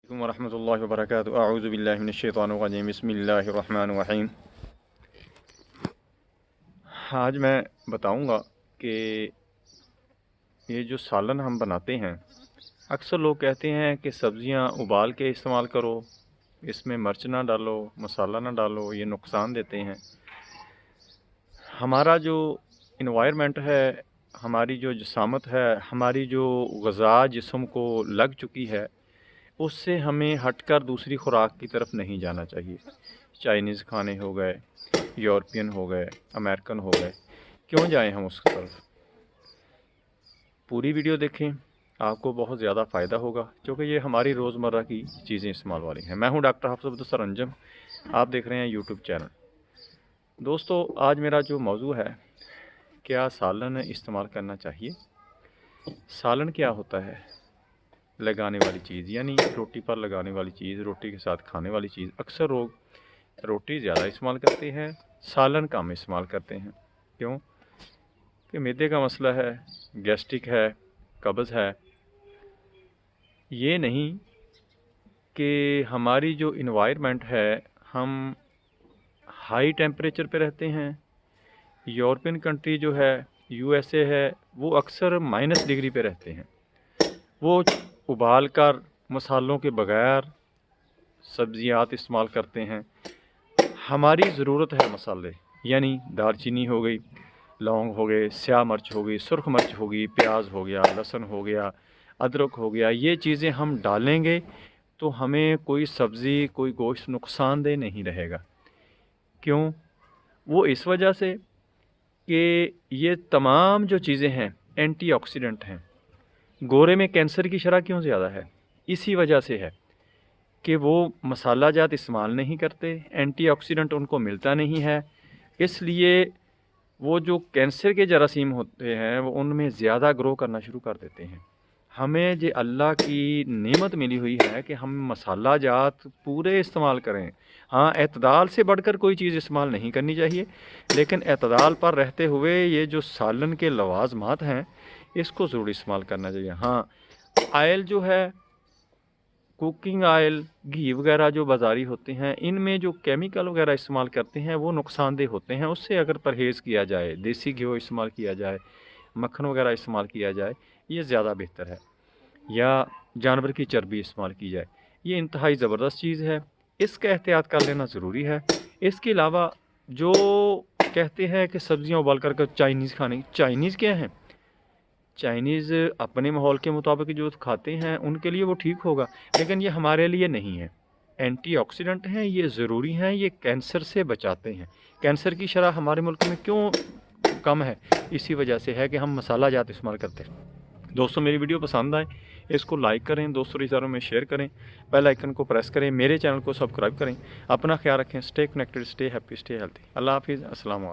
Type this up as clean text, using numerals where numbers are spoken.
वरहमतुल्लाहि वबरकातुहू अऊज़ु बिल्लाहि मिनश्शैतानिर्रजीम बिस्मिल्लाहिर्रहमानिर्रहीम। आज मैं बताऊंगा कि ये जो सालन हम बनाते हैं, अक्सर लोग कहते हैं कि सब्ज़ियां उबाल के इस्तेमाल करो, इसमें मिर्च ना डालो, मसाला ना डालो, ये नुकसान देते हैं। हमारा जो इन्वायरमेंट है, हमारी जो जिसामत है, हमारी जो ग़िज़ा जिस्म को लग चुकी है, उससे हमें हटकर दूसरी खुराक की तरफ नहीं जाना चाहिए। चाइनीज़ खाने हो गए, यूरोपियन हो गए, अमेरिकन हो गए, क्यों जाएं हम उस तरफ। पूरी वीडियो देखें, आपको बहुत ज़्यादा फ़ायदा होगा, क्योंकि ये हमारी रोज़मर्रा की चीज़ें इस्तेमाल वाली हैं। मैं हूं डॉक्टर हाफिज़ अब्दुल सरंजम, आप देख रहे हैं यूट्यूब चैनल। दोस्तों, आज मेरा जो मौजू है, क्या सालन इस्तेमाल करना चाहिए। सालन क्या होता है? लगाने वाली चीज़, यानी रोटी पर लगाने वाली चीज़, रोटी के साथ खाने वाली चीज़। अक्सर लोग रोटी ज़्यादा इस्तेमाल करते हैं, सालन कम इस्तेमाल करते हैं। क्यों? कि मैदे का मसला है, गैस्ट्रिक है, कब्ज़ है। ये नहीं कि हमारी जो इन्वायरमेंट है, हम हाई टेम्परेचर पे रहते हैं। यूरोपियन कंट्री जो है, यूएसए है, वो अक्सर माइनस डिग्री पे रहते हैं। वो उबाल कर मसालों के बगैर सब्ज़ियात इस्तेमाल करते हैं। हमारी ज़रूरत है मसाले, यानी दालचीनी हो गई, लौंग हो गए, स्याह मिर्च हो गई, सुरख मिर्च हो गई, प्याज हो गया, लहसुन हो गया, अदरक हो गया। ये चीज़ें हम डालेंगे तो हमें कोई सब्ज़ी, कोई गोश्त नुकसानदेह नहीं रहेगा। क्यों? वो इस वजह से कि ये तमाम जो चीज़ें हैं एंटीऑक्सीडेंट हैं। गोरे में कैंसर की शरह क्यों ज़्यादा है? इसी वजह से है कि वो मसाला जात इस्तेमाल नहीं करते, एंटीऑक्सीडेंट उनको मिलता नहीं है। इसलिए वो जो कैंसर के जरासीम होते हैं, वो उनमें ज़्यादा ग्रो करना शुरू कर देते हैं। हमें जो अल्लाह की नेमत मिली हुई है कि हम मसाला जात पूरे इस्तेमाल करें। हाँ, एतदाल से बढ़कर कोई चीज़ इस्तेमाल नहीं करनी चाहिए, लेकिन एतदाल पर रहते हुए ये जो सालन के लवाज़मात हैं, इसको ज़रूर इस्तेमाल करना चाहिए। हाँ, आयल जो है, कुकिंग आयल, घी वगैरह जो बाज़ारी होते हैं, इनमें जो केमिकल वगैरह इस्तेमाल करते हैं, वो नुकसानदेह होते हैं। उससे अगर परहेज़ किया जाए, देसी घी इस्तेमाल किया जाए, मक्खन वगैरह इस्तेमाल किया जाए, ये ज़्यादा बेहतर है। या जानवर की चर्बी इस्तेमाल की जाए, ये इंतहाई ज़बरदस्त चीज़ है। इसका एहतियात कर लेना ज़रूरी है। इसके अलावा जो कहते हैं कि सब्ज़ियाँ उबाल कर चाइनीज़ खाने, चाइनीज़ क्या है? चाइनीज़ अपने माहौल के मुताबिक जो खाते हैं उनके लिए वो ठीक होगा, लेकिन ये हमारे लिए नहीं है। एंटीऑक्सीडेंट हैं, ये ज़रूरी हैं, ये कैंसर से बचाते हैं। कैंसर की शरह हमारे मुल्क में क्यों कम है? इसी वजह से है कि हम मसाला जात इस्तेमाल करते हैं। दोस्तों, मेरी वीडियो पसंद आए, इसको लाइक करें, दोस्तों रिश्तेदारों में शेयर करें, बेल आइकन को प्रेस करें, मेरे चैनल को सब्सक्राइब करें। अपना ख्याल रखें। Stay connected, stay happy, stay healthy. अल्लाह हाफिज़। अस्सलाम वालेकुम।